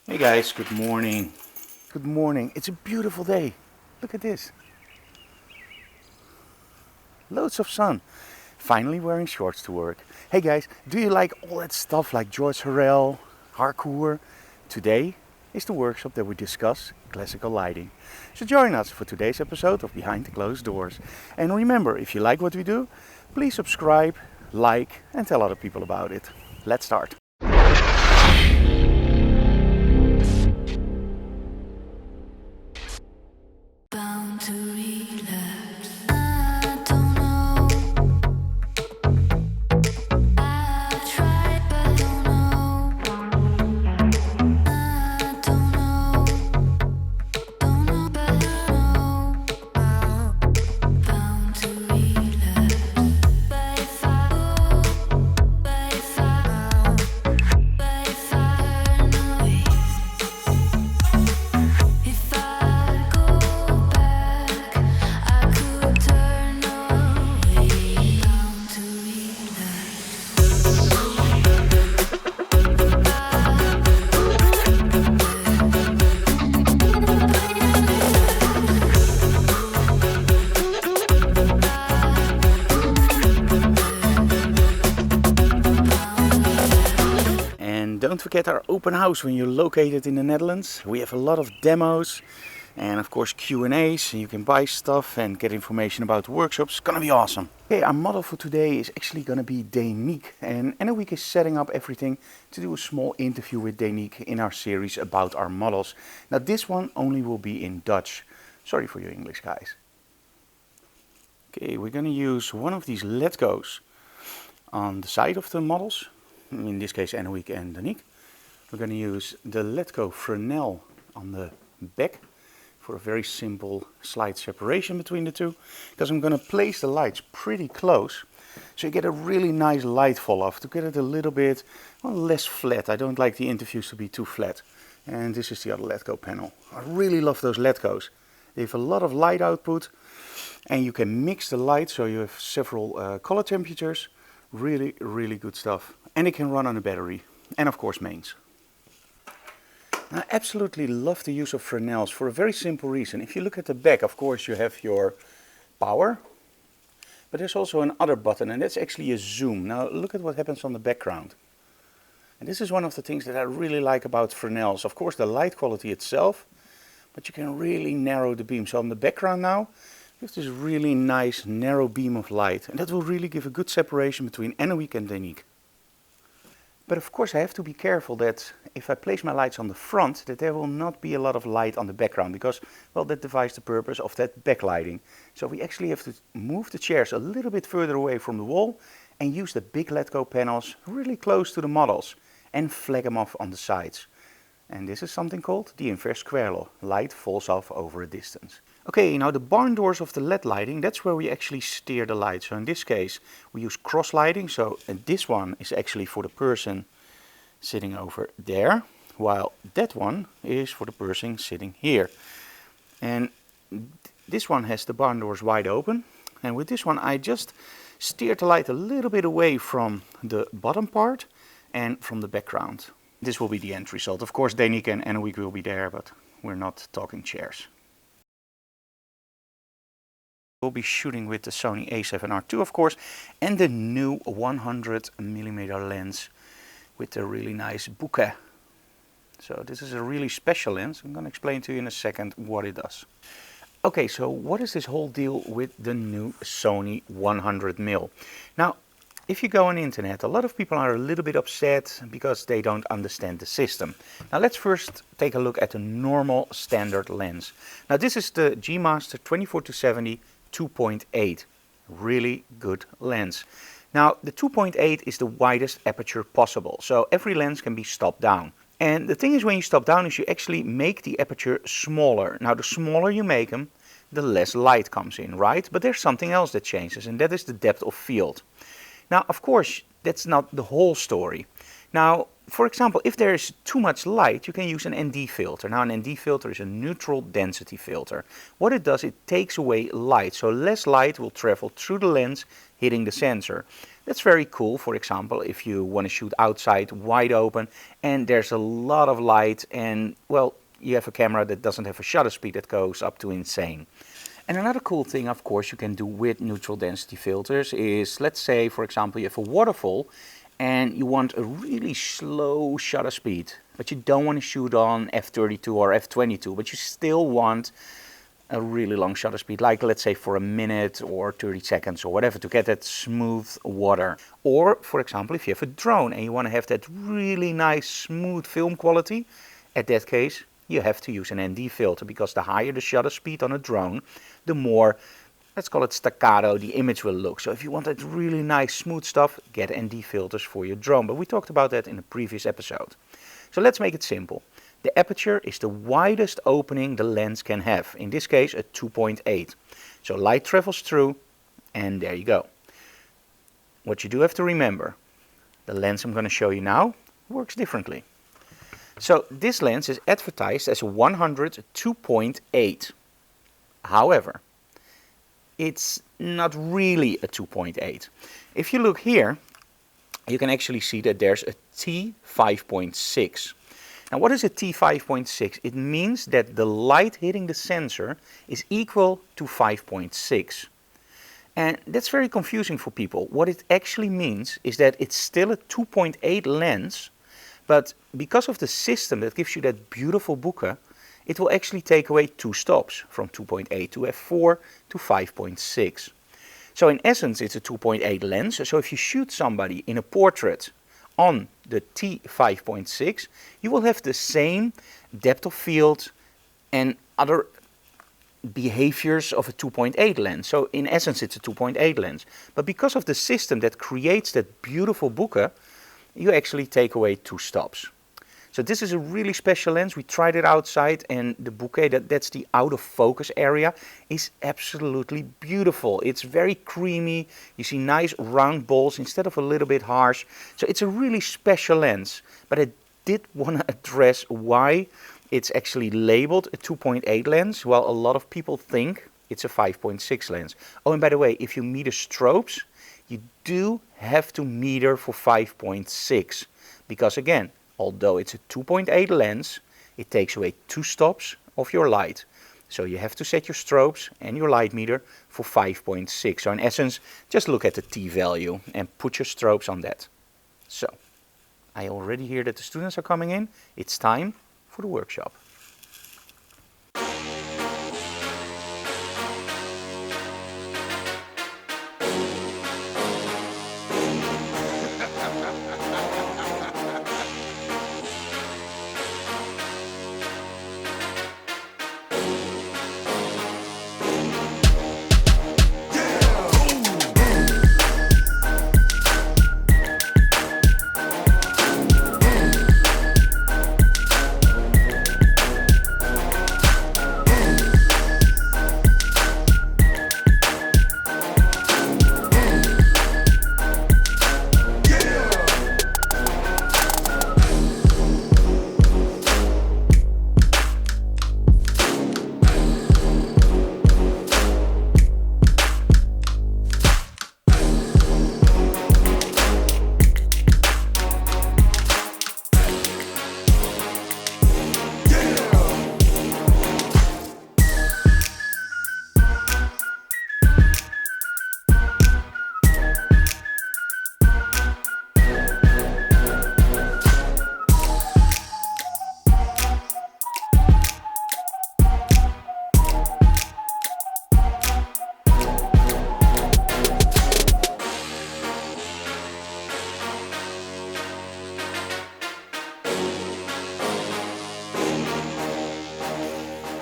Hey guys, good morning. Good morning. It's a beautiful day. Look at this. Loads of sun. Finally wearing shorts to work. Hey guys, do you like all that stuff like George Hurrell, Harcourt? Today is the workshop that we discuss classical lighting. So join us for today's episode of Behind the Closed Doors. And remember, if you like what we do, please subscribe, like and tell other people about it. Let's start. Bound to relapse. I don't know. I tried, but don't know. I don't know. Don't know, but know. Bound to relapse. But if I go, but if I turn away, if I go back, I could turn away. Bound to relapse. And don't forget our open house when you're located in the Netherlands. We have a lot of demos and of course Q&As. You can buy stuff and get information about the workshops. It's gonna be awesome. Okay, our model for today is actually gonna be Danique. And Anouk is setting up everything to do a small interview with Danique in our series about our models. Now this one only will be in Dutch. Sorry for your English, guys. Okay, we're gonna use one of these Ledgos on the side of the models. In this case Anouk and Danique. We're going to use the Ledgo Fresnel on the back for a very simple slight separation between the two, because I'm going to place the lights pretty close so you get a really nice light fall off to get it a little bit less flat. I don't like the interviews to be too flat. And this is the other Ledgo panel. I really love those Ledgos. They have a lot of light output and you can mix the light so you have several color temperatures. Really good stuff. And it can run on a battery. And of course mains. I absolutely love the use of Fresnels for a very simple reason. If you look at the back, of course you have your power. But there's also another button and that's actually a zoom. Now look at what happens on the background. And this is one of the things that I really like about Fresnels. Of course the light quality itself. But you can really narrow the beam. So on the background now, you have this really nice narrow beam of light. And that will really give a good separation between Anouk and Danique. But of course I have to be careful that if I place my lights on the front, that there will not be a lot of light on the background, because, well, that defies the purpose of that backlighting. So we actually have to move the chairs a little bit further away from the wall and use the big Ledgo panels really close to the models and flag them off on the sides. And this is something called the inverse square law. Light falls off over a distance. Okay, now the barn doors of the LED lighting, that's where we actually steer the light. So in this case we use cross lighting, so this one is actually for the person sitting over there, while that one is for the person sitting here. And this one has the barn doors wide open, and with this one I just steered the light a little bit away from the bottom part and from the background. This will be the end result. Of course Danique and Anouk will be there, but we're not talking chairs. We'll be shooting with the Sony A7R II, of course, and the new 100mm lens with the really nice bokeh. So this is a really special lens. I'm going to explain to you in a second what it does. Okay, so what is this whole deal with the new Sony 100mm? Now, if you go on the internet, a lot of people are a little bit upset because they don't understand the system. Now let's first take a look at the normal standard lens. Now this is the G Master 24-70 2.8. Really good lens. Now the 2.8 is the widest aperture possible, so every lens can be stopped down. And the thing is, when you stop down is you actually make the aperture smaller. Now the smaller you make them, the less light comes in, right? But there's something else that changes, and that is the depth of field. Now of course that's not the whole story. Now for example, if there is too much light, you can use an ND filter. Now an ND filter is a neutral density filter. What it does, it takes away light, so less light will travel through the lens hitting the sensor. That's very cool, for example, if you want to shoot outside wide open and there's a lot of light and, well, you have a camera that doesn't have a shutter speed that goes up to insane. And another cool thing, of course, you can do with neutral density filters is, let's say, for example, you have a waterfall and you want a really slow shutter speed, but you don't want to shoot on f32 or f22, but you still want a really long shutter speed, like let's say for a minute or 30 seconds or whatever, to get that smooth water. Or, for example, if you have a drone and you want to have that really nice smooth film quality, at that case, you have to use an ND filter, because the higher the shutter speed on a drone, the more, let's call it staccato, the image will look. So if you want that really nice smooth stuff, get ND filters for your drone. But we talked about that in a previous episode. So let's make it simple. The aperture is the widest opening the lens can have, in this case a 2.8. So light travels through and there you go. What you do have to remember, the lens I'm going to show you now works differently. So this lens is advertised as a 100 2.8. However, it's not really a 2.8. If you look here, you can actually see that there's a T5.6. Now what is a T5.6? It means that the light hitting the sensor is equal to 5.6. And that's very confusing for people. What it actually means is that it's still a 2.8 lens, but because of the system that gives you that beautiful bokeh, it will actually take away 2 stops, from 2.8 to f4 to 5.6. So in essence it's a 2.8 lens, so if you shoot somebody in a portrait on the T5.6, you will have the same depth of field and other behaviors of a 2.8 lens. So in essence it's a 2.8 lens. But because of the system that creates that beautiful bokeh, you actually take away 2 stops. So this is a really special lens. We tried it outside and the bokeh, that's the out of focus area, is absolutely beautiful. It's very creamy. You see nice round balls instead of a little bit harsh. So it's a really special lens. But I did want to address why it's actually labeled a 2.8 lens, while a lot of people think it's a 5.6 lens. Oh, and by the way, if you meter strobes, you do have to meter for 5.6. Because again, although it's a 2.8 lens, it takes away 2 stops of your light. So you have to set your strobes and your light meter for 5.6. So in essence, just look at the T value and put your strobes on that. So, I already hear that the students are coming in. It's time for the workshop.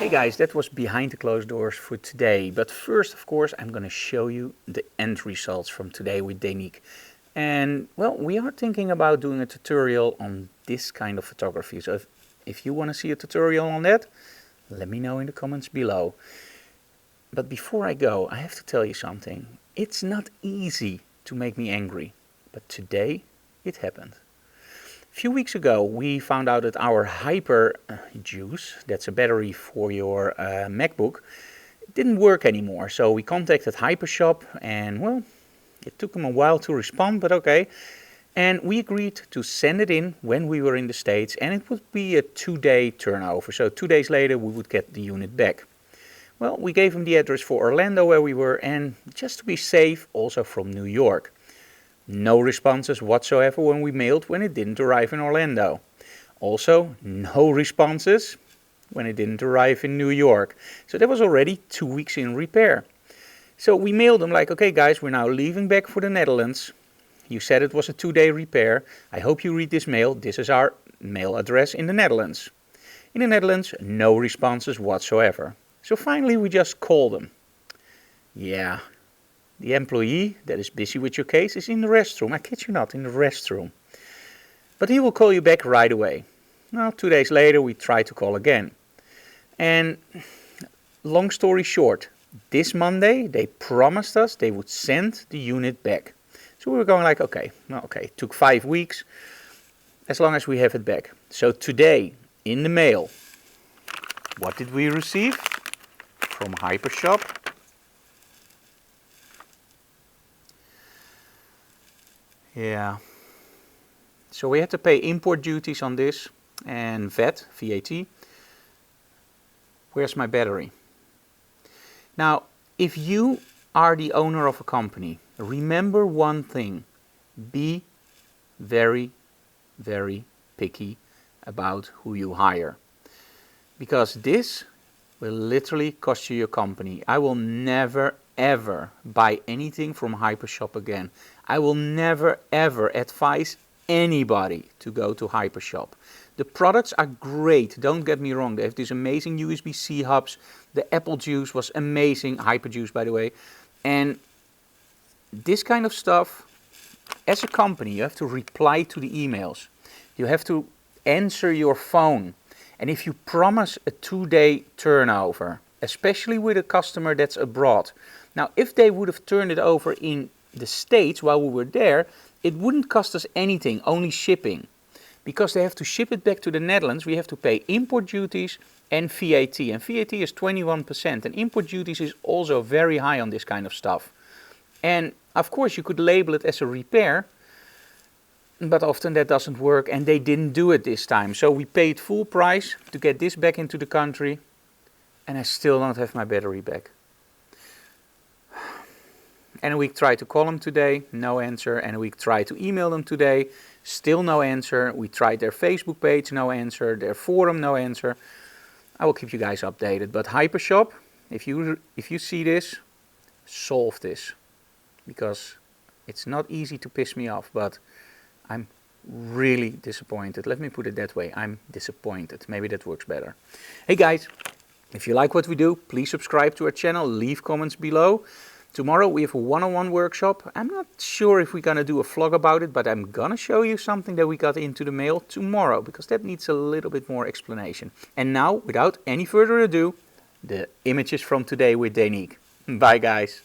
Hey guys, that was behind the closed doors for today. But first, of course, I'm going to show you the end results from today with Denique. And well, we are thinking about doing a tutorial on this kind of photography. So if you want to see a tutorial on that, let me know in the comments below. But before I go, I have to tell you something. It's not easy to make me angry, but today it happened. A few weeks ago we found out that our Hyper juice, that's a battery for your MacBook, didn't work anymore. So we contacted Hypershop and well, It took them a while to respond, but okay. And we agreed to send it in when we were in the States, and it would be a 2-day turnover. So 2 days later we would get the unit back. Well, we gave him the address for Orlando where we were, and just to be safe, also from New York. No responses whatsoever when we mailed when it didn't arrive in Orlando. Also, no responses when it didn't arrive in New York. So that was already 2 weeks in repair. So we mailed them like, okay guys, we're now leaving back for the Netherlands. You said it was a 2-day repair. I hope you read this mail. This is our mail address in the Netherlands. In the Netherlands, no responses whatsoever. So finally we just called them. Yeah, the employee that is busy with your case is in the restroom. I kid you not, in the restroom. But he will call you back right away. Well, 2 days later we tried to call again. And long story short, this Monday they promised us they would send the unit back. So we were going like, okay, well, okay, it took 5 weeks, as long as we have it back. So today, in the mail, what did we receive from Hypershop? Yeah, so we had to pay import duties on this and VAT. Where's my battery? Now, if you are the owner of a company, remember one thing: be very, very picky about who you hire. Because this will literally cost you your company. I will never ever buy anything from Hypershop again. I will never ever advise anybody to go to Hypershop. The products are great, don't get me wrong. They have these amazing USB-C hubs. The apple juice was amazing, Hyperjuice by the way. And this kind of stuff, as a company, you have to reply to the emails. You have to answer your phone. And if you promise a 2-day turnover, especially with a customer that's abroad. Now, if they would have turned it over in the States while we were there, it wouldn't cost us anything, only shipping. Because they have to ship it back to the Netherlands, we have to pay import duties and VAT. And VAT is 21%. And import duties is also very high on this kind of stuff. And of course you could label it as a repair, but often that doesn't work, and they didn't do it this time. So we paid full price to get this back into the country, and I still don't have my battery back. And we tried to call them today, no answer. And we tried to email them today, still no answer. We tried their Facebook page, no answer. Their forum, no answer. I will keep you guys updated. But Hypershop, if you see this, solve this. Because it's not easy to piss me off, but I'm really disappointed. Let me put it that way. I'm disappointed. Maybe that works better. Hey guys, if you like what we do, please subscribe to our channel. Leave comments below. Tomorrow we have a one-on-one workshop. I'm not sure if we're going to do a vlog about it, but I'm going to show you something that we got into the mail tomorrow, because that needs a little bit more explanation. And now, without any further ado, the images from today with Danique. Bye guys.